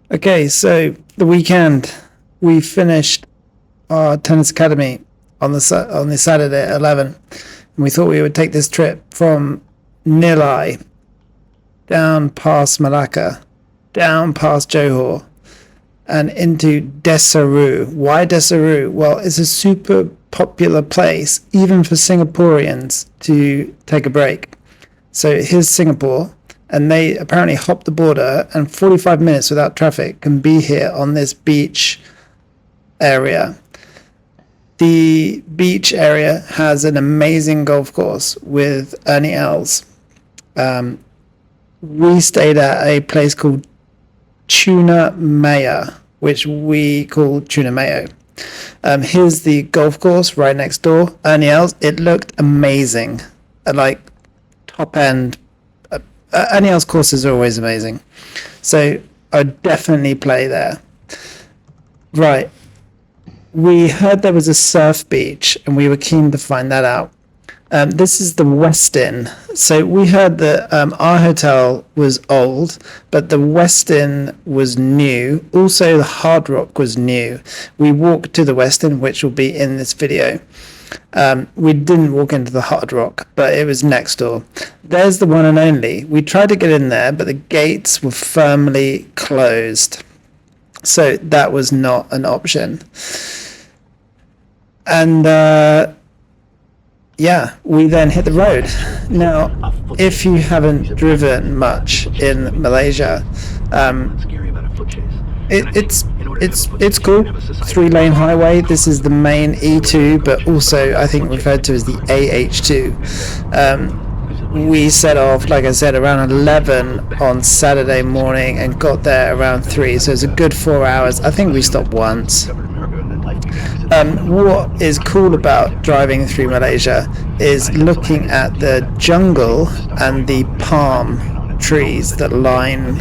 Okay, so the weekend we finished our tennis academy on the Saturday at 11, and we thought we would take this trip from Nilai down past Malacca, down past Johor, and into Desaru. Why Desaru? Well, it's a super popular place, even for Singaporeans, to take a break. So here's Singapore, and they apparently hop the border, and 45 minutes without traffic can be here on this beach area. The beach area has an amazing golf course with Ernie Els. We stayed at a place called Tunamaya, which we call Tunamaya. Here's the golf course right next door. Ernie Els, it looked amazing. Like top end. Ernie Els courses are always amazing. So I'd definitely play there. Right. We heard there was a surf beach, and we were keen to find that out. This is the Westin. So we heard that our hotel was old, but the Westin was new. Also, the Hardrock was new. We walked to the Westin, which will be in this video. We didn't walk into the Hardrock, but it was next door. There's the one and only. We tried to get in there, but the gates were firmly closed. So that was not an option. And yeah, we then hit the road. Now, if you haven't driven much in Malaysia, it's cool. 3-lane highway. This is the main E2, but also I think referred to as the AH2. We set off, like I said, around 11 on Saturday morning and got there around 3, so it's a good 4 hours. I think we stopped once. What is cool about driving through Malaysia is looking at the jungle and the palm trees that line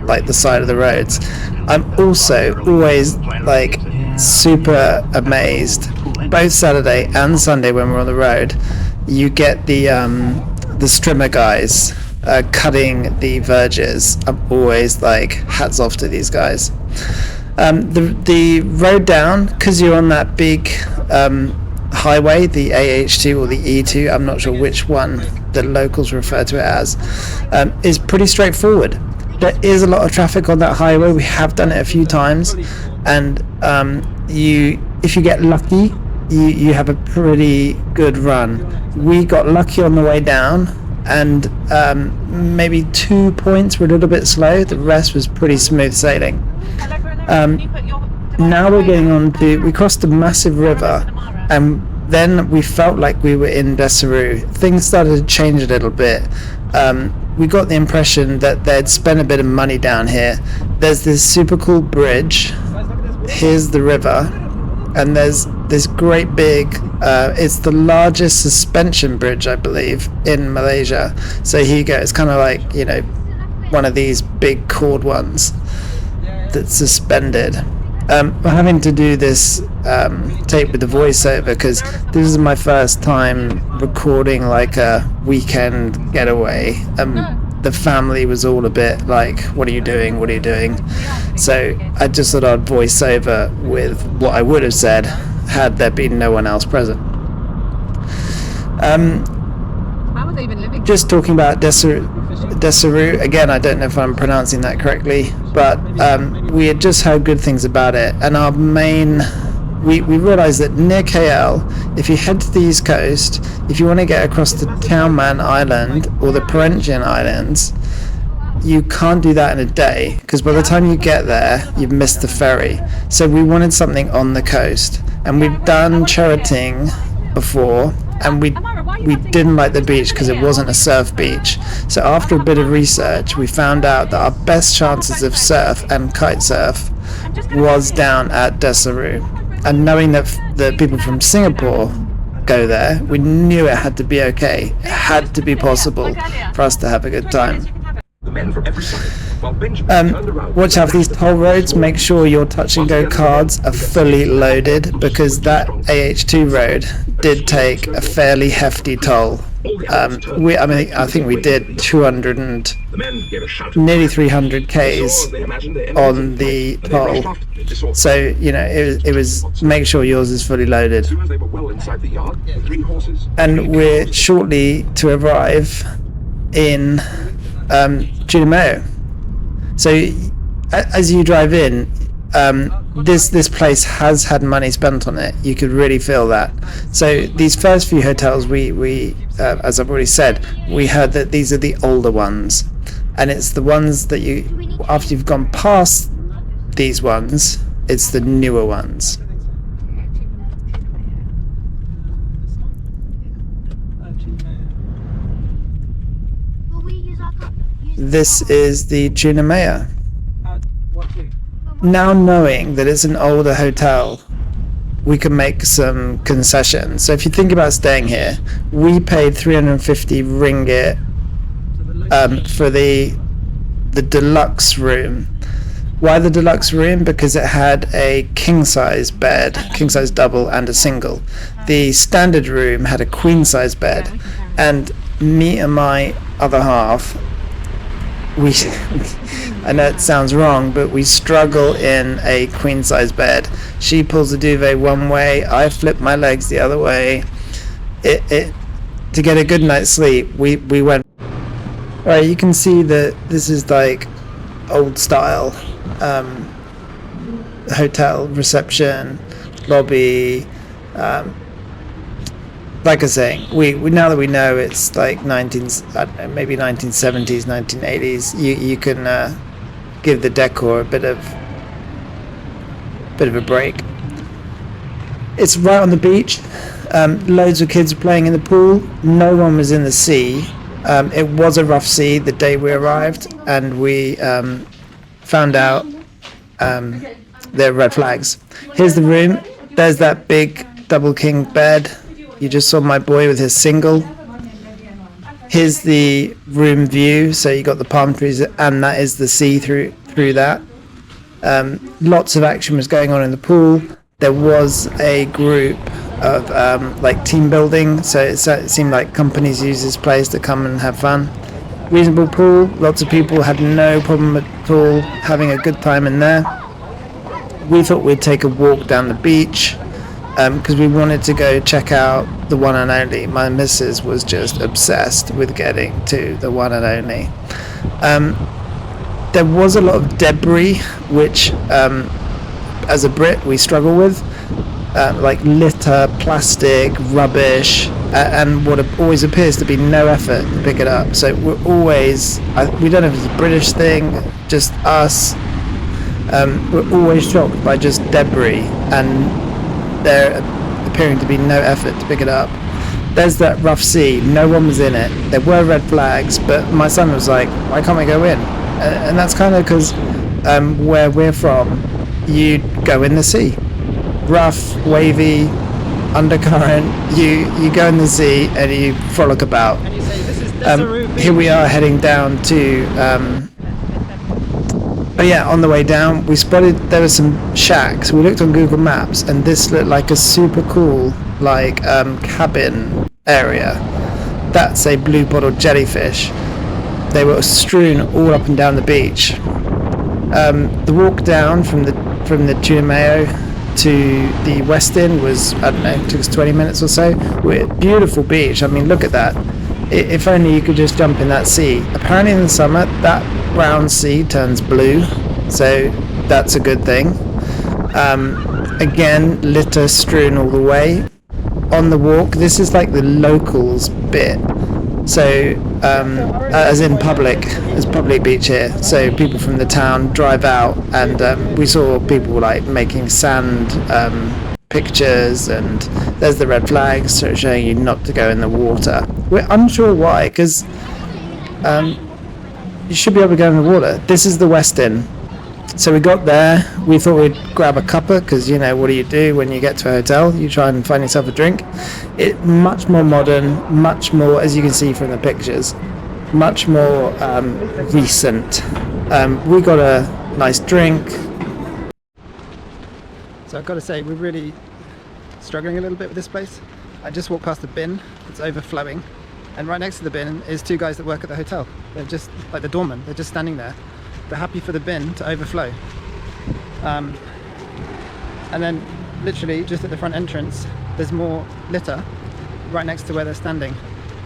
like the side of the roads. I'm also always like super amazed, both Saturday and Sunday when we're on the road, you get the strimmer guys cutting the verges. I'm always like, hats off to these guys. The road down, because you're on that big highway, the AH2 or the E2, I'm not sure which one the locals refer to it as, is pretty straightforward. There is a lot of traffic on that highway. We have done it a few times, and if you get lucky, you have a pretty good run. We got lucky on the way down, and maybe 2 points were a little bit slow. The rest was pretty smooth sailing. Now we're getting on to, we crossed a massive river, and then we felt like we were in Desaru. Things started to change a little bit. We got the impression that they'd spent a bit of money down here. There's this super cool bridge. Here's the river, and there's this great big, it's the largest suspension bridge, I believe, in Malaysia. So here you go. It's kind of like, you know, one of these big cord ones that's suspended. We're having to do this tape with the voiceover because this is my first time recording like a weekend getaway. The family was all a bit like, what are you doing, what are you doing? So I just thought I'd voice over with what I would have said had there been no one else present. Just talking about Desaru, again, I don't know if I'm pronouncing that correctly, but we had just heard good things about it, and our main, we realised that near KL, if you head to the east coast, if you want to get across the Tioman Island or the Perhentian Islands, you can't do that in a day, because by the time you get there, you've missed the ferry. So we wanted something on the coast, and we've done Cherating before, and we didn't like the beach because it wasn't a surf beach. So after a bit of research, we found out that our best chances of surf and kite surf was down at Desaru. And knowing that the people from Singapore go there, we knew it had to be okay. It had to be possible for us to have a good time. Watch out for these toll roads. Make sure your touch and go cards are fully loaded, because that AH2 road did take a fairly hefty toll. I think we did 200 and nearly 300 Ks on the pole. So, you know, it was make sure yours is fully loaded. And we're shortly to arrive in Tunamaya. So as you drive in, this place has had money spent on it. You could really feel that. So these first few hotels, we as I've already said, we heard that these are the older ones, and it's the ones that you, after you've gone past these ones, it's the newer ones. This is the Tunamaya. Now knowing that it's an older hotel, we can make some concessions. So if you think about staying here, we paid 350 ringgit for the deluxe room. Why the deluxe room? Because it had a king size bed, king size double, and a single. The standard room had a queen size bed, and me and my other half, I know it sounds wrong, but we struggle in a queen size bed. She pulls the duvet one way, I flip my legs the other way. To get a good night's sleep, we went. Alright, you can see that this is like old style hotel reception, lobby. Like I was saying, we now that we know it's like maybe 1970s, 1980s, you can give the decor a bit of a break. It's right on the beach. Loads of kids were playing in the pool. No one was in the sea. It was a rough sea the day we arrived, and we found out there are red flags. Here's the room. There's that big double king bed. You just saw my boy with his single. Here's the room view. So you got the palm trees, and that is the sea through that. Lots of action was going on in the pool. There was a group of like team building, so it seemed like companies use this place to come and have fun. Reasonable pool. Lots of people had no problem at all having a good time in there. We thought we'd take a walk down the beach, because we wanted to go check out the one and only. My missus was just obsessed with getting to the one and only. There was a lot of debris, which as a Brit we struggle with, like litter, plastic, rubbish, and what always appears to be no effort to pick it up. So we're always, we don't know if it's a British thing, just us, we're always shocked by just debris, and there appearing to be no effort to pick it up. There's that rough sea. No one was in it. There were red flags, but my son was like, why can't we go in? And that's kind of because where we're from, you go in the sea. Rough, wavy, undercurrent. You go in the sea and you frolic about. Here we are heading down to but yeah, on the way down, we spotted there were some shacks. We looked on Google Maps, and this looked like a super cool, like cabin area. That's a blue bottle jellyfish. They were strewn all up and down the beach. The walk down from the Tunamaya to the Westin was, I don't know, it took us 20 minutes or so. Beautiful beach. I mean, look at that. If only you could just jump in that sea. Apparently in the summer, that brown sea turns blue, so that's a good thing. Again, litter strewn all the way. On the walk, this is like the locals bit. So, as in public, there's public beach here. So people from the town drive out, and we saw people like making sand pictures, and there's the red flags showing you not to go in the water. We're unsure why, because you should be able to go in the water. This is the Westin. So we got there, we thought we'd grab a cuppa, because you know, what do you do when you get to a hotel? You try and find yourself a drink. It much more modern, much more, as you can see from the pictures, much more recent. We got a nice drink. So I've got to say, we're really struggling a little bit with this place. I just walked past the bin, it's overflowing. And right next to the bin is two guys that work at the hotel. They're just like the doorman. They're just standing there. They're happy for the bin to overflow. And then literally just at the front entrance, there's more litter right next to where they're standing.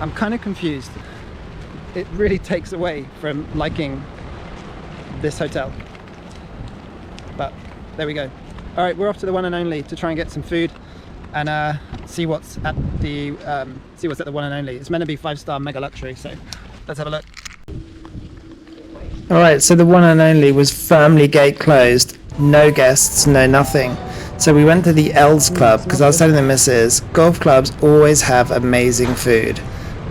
I'm kind of confused. It really takes away from liking this hotel. But there we go. All right, we're off to the one and only to try and get some food and see what's at the one and only. It's meant to be 5-star mega luxury, so let's have a look. All right, so the one and only was firmly gate closed, no guests, no nothing. So we went to the Els Club because I was telling the missus, golf clubs always have amazing food.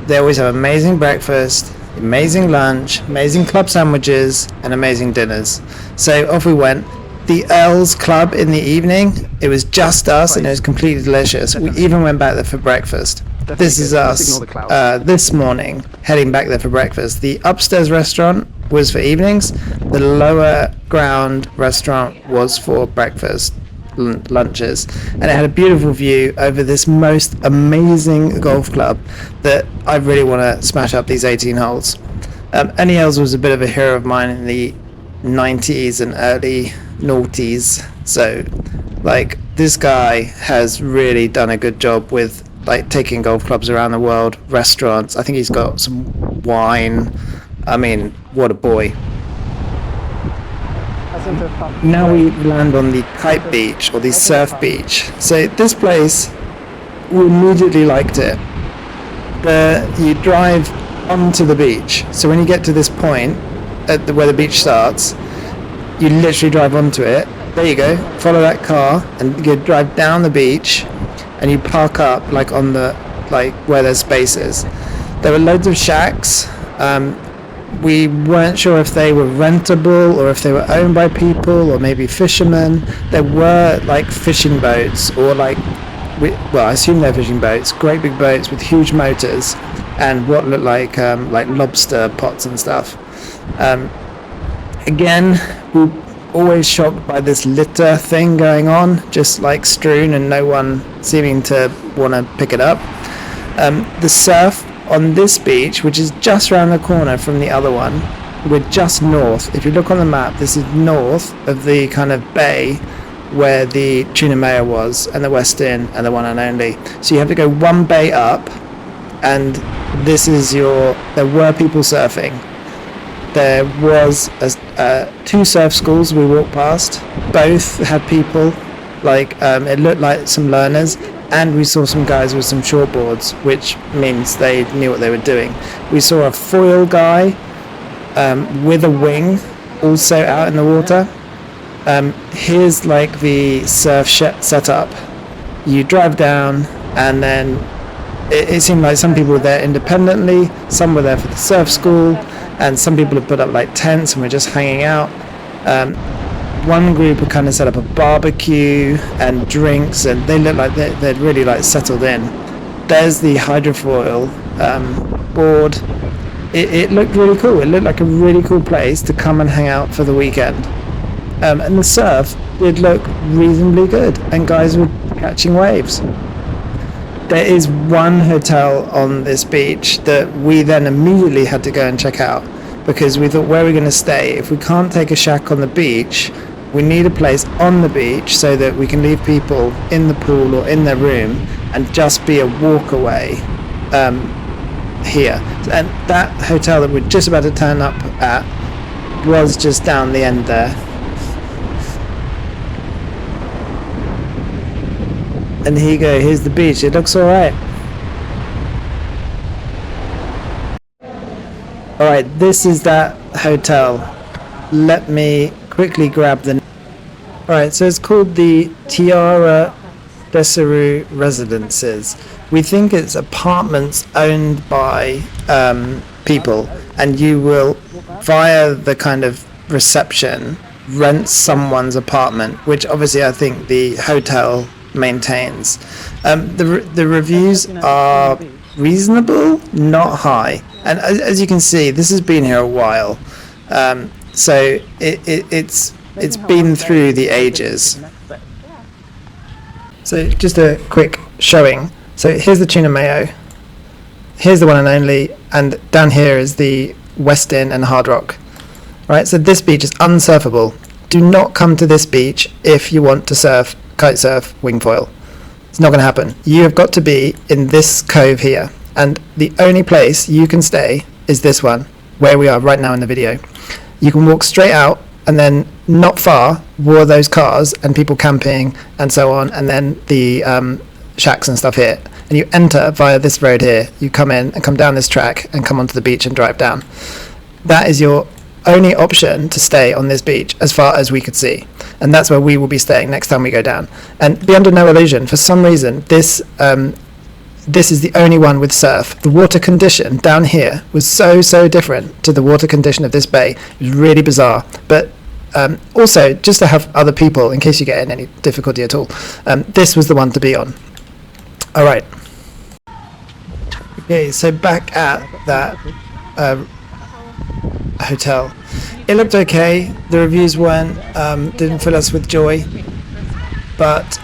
They always have amazing breakfast, amazing lunch, amazing club sandwiches, and amazing dinners. So off we went. The Els Club in the evening, it was just us and it was completely delicious. We even went back there for breakfast. This is us this morning heading back there for breakfast. The upstairs restaurant was for evenings. The lower ground restaurant was for breakfast, lunches, and it had a beautiful view over this most amazing golf club that I really want to smash up these 18 holes. Annie Els was a bit of a hero of mine in the 90s and early noughties, so like this guy has really done a good job with like taking golf clubs around the world, restaurants. I think he's got some wine. I mean, what a boy. Now we land on the Kite beach, or the surf beach. So this place, we immediately liked it. You drive onto the beach, so when you get to this point where the beach starts, you literally drive onto it. There you go, follow that car and you drive down the beach and you park up like on the where there's spaces. There were loads of shacks. We weren't sure if they were rentable or if they were owned by people or maybe fishermen. There were like fishing boats or I assume they're fishing boats, great big boats with huge motors and what looked like lobster pots and stuff. Again, we're always shocked by this litter thing going on, just like strewn and no one seeming to want to pick it up. The surf on this beach, which is just around the corner from the other one, we're just north. If you look on the map, this is north of the kind of bay where the Tunamaya was and the Westin and the one and only. So you have to go one bay up, and this is there were people surfing. There was two surf schools we walked past. Both had people, it looked like some learners, and we saw some guys with some shortboards, which means they knew what they were doing. We saw a foil guy with a wing also out in the water. Here's the surf setup. You drive down, and then it seemed like some people were there independently, some were there for the surf school, and some people had put up tents and were just hanging out. One group had kind of set up a barbecue and drinks, and they looked like they'd really settled in. There's the hydrofoil board. It looked really cool. It looked like a really cool place to come and hang out for the weekend. And the surf did look reasonably good, and guys were catching waves. There is one hotel on this beach that we then immediately had to go and check out, because we thought, where are we going to stay? If we can't take a shack on the beach, we need a place on the beach so that we can leave people in the pool or in their room and just be a walk away here. And that hotel that we're just about to turn up at was just down the end there. And here you go, here's the beach. It looks alright. Alright, this is that hotel. Let me quickly grab the... Alright, so it's called the Tiara Desaru Residences. We think it's apartments owned by people, and you will, via the kind of reception, rent someone's apartment, which obviously I think the hotel maintains. The reviews are reasonable, not high, and as you can see, this has been here a while, so it's been through the ages. So just a quick showing. So here's the tuna mayo. here's the one and only, and down here is the Westin and Hardrock. Right, so this beach is unsurfable. Do not come to this beach if you want to surf, kite surf, wingfoil. It's not going to happen. You have got to be in this cove here, and the only place you can stay is this one, where we are right now in the video. You can walk straight out, and then not far were those cars and people camping and so on, and then the shacks and stuff here. And you enter via this road here. You come in and come down this track and come onto the beach and drive down. That is your only option to stay on this beach as far as we could see, and that's where we will be staying next time we go down. And be under no illusion, for some reason this is the only one with surf. The water condition down here was so different to the water condition of this bay. It was really bizarre, but also just to have other people in case you get in any difficulty at all, this was the one to be on. All right, okay, so back at that hotel, it looked okay. The reviews weren't didn't fill us with joy, but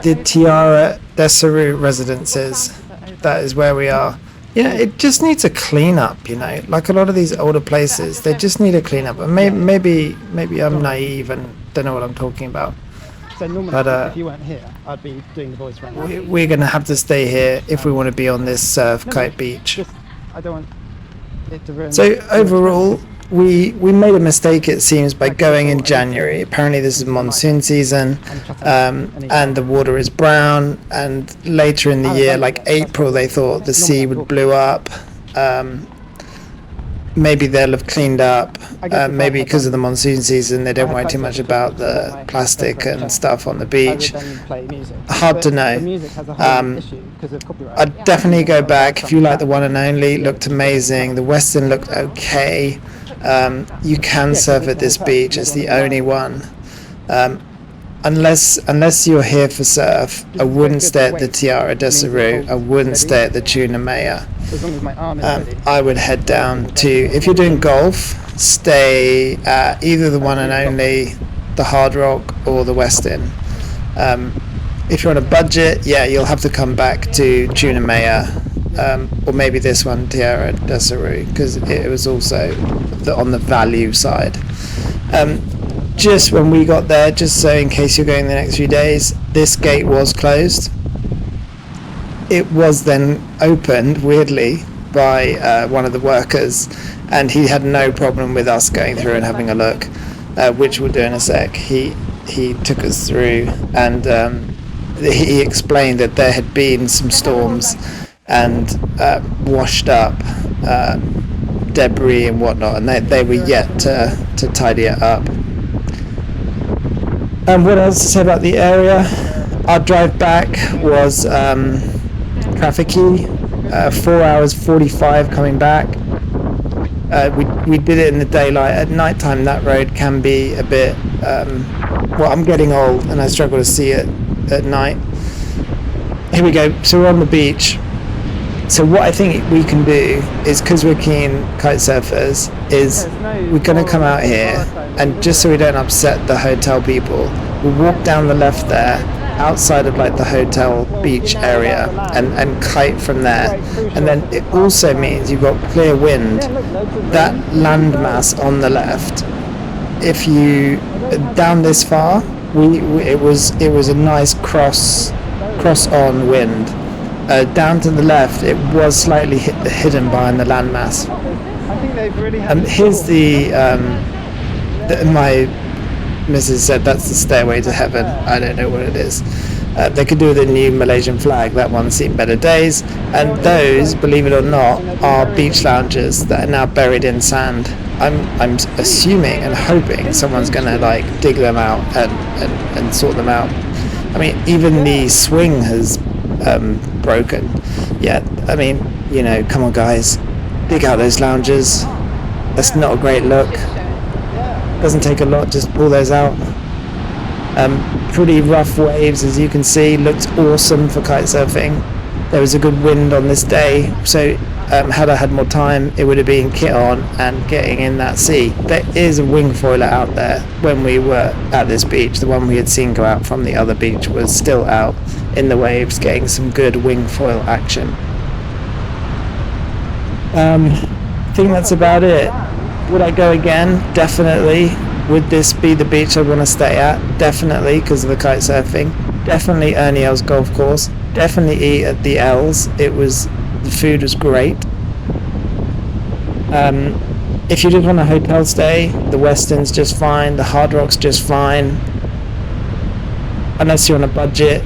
the Tiara Desaru residences, that is where we are. Yeah, it just needs a clean up, you know, like a lot of these older places, they just need a clean up. And maybe I'm naive and don't know what I'm talking about. So normally, but if you weren't here, I'd be doing the voice right now. We're going to have to stay here if we want to be on this surf kite beach. I don't want it to ruin. So overall, we made a mistake, it seems, by going in January. Apparently this is monsoon season, and the water is brown, and later in the year, like April, they thought the sea would blow up. Maybe they'll have cleaned up, maybe because of the monsoon season they don't worry too much about the plastic and stuff on the beach. Hard to know. I'd definitely go back if you like the one and only. It looked amazing. The Westin looked okay. You can surf at this beach, it's the only one. Unless you're here for surf, I wouldn't stay at the Tiara Desaru, I wouldn't stay at the Tunamaya. I would head down to, if you're doing golf, stay at either the one and only, the Hardrock or the Westin. If you're on a budget, yeah, you'll have to come back to Tunamaya, or maybe this one, Tiara Desaru, because it was also on the value side. Just when we got there, just so in case you're going the next few days, this gate was closed. It was then opened, weirdly, by one of the workers, and he had no problem with us going through and having a look, which we'll do in a sec. He took us through, and he explained that there had been some storms and washed up debris and whatnot, and they were yet to tidy it up. What else to say about the area? Our drive back was trafficy, 4 hours 45 coming back. We did it in the daylight. At night time that road can be a bit, well, I'm getting old and I struggle to see it at night. Here we go, so we're on the beach. So what I think we can do is, because we're keen kite surfers, is we're going to come out here, and just so we don't upset the hotel people, we'll walk down the left there, outside of like the hotel beach area, and kite from there. And then it also means you've got clear wind. That landmass on the left, if you down this far, it was a nice cross on wind. Down to the left, it was slightly hidden behind the landmass. Here's my missus said that's the stairway to heaven. I don't know what it is. They could do with a new Malaysian flag. That one's seen better days. And those, believe it or not, are beach lounges that are now buried in sand. I'm assuming and hoping someone's gonna like dig them out and sort them out. I mean, even the swing has broken. Yeah, I mean, you know, come on guys, dig out those lounges. That's not a great look. Doesn't take a lot, just pull those out. Pretty rough waves, as you can see. Looked awesome for kite surfing. There was a good wind on this day, so had I had more time, it would have been kit on and getting in that sea. There is a wing foiler out there. When we were at this beach, the one we had seen go out from the other beach was still out, in the waves, getting some good wing foil action. I think that's about it. Would I go again? Definitely. Would this be the beach I want to stay at? Definitely, because of the kite surfing. Definitely Ernie Els golf course. Definitely eat at the Els. The food was great. If you just want a hotel stay, the Westin's just fine, the Hardrock's just fine. Unless you're on a budget,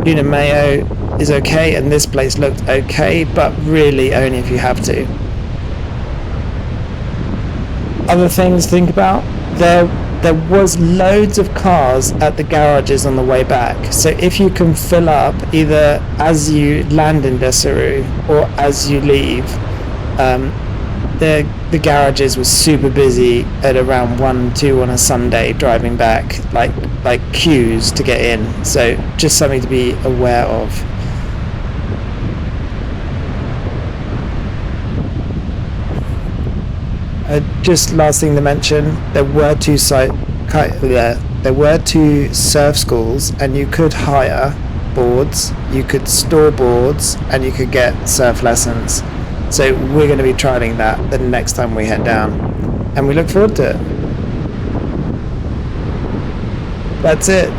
Tunamaya is okay, and this place looked okay, but really only if you have to. Other things to think about, there was loads of cars at the garages on the way back, so if you can fill up either as you land in Desaru or as you leave, the garages were super busy at around 1-2 on a Sunday driving back, like queues to get in, so just something to be aware of. Just last thing to mention, there were two surf schools, and you could hire boards, you could store boards, and you could get surf lessons. So we're going to be trialing that the next time we head down, and we look forward to it. That's it.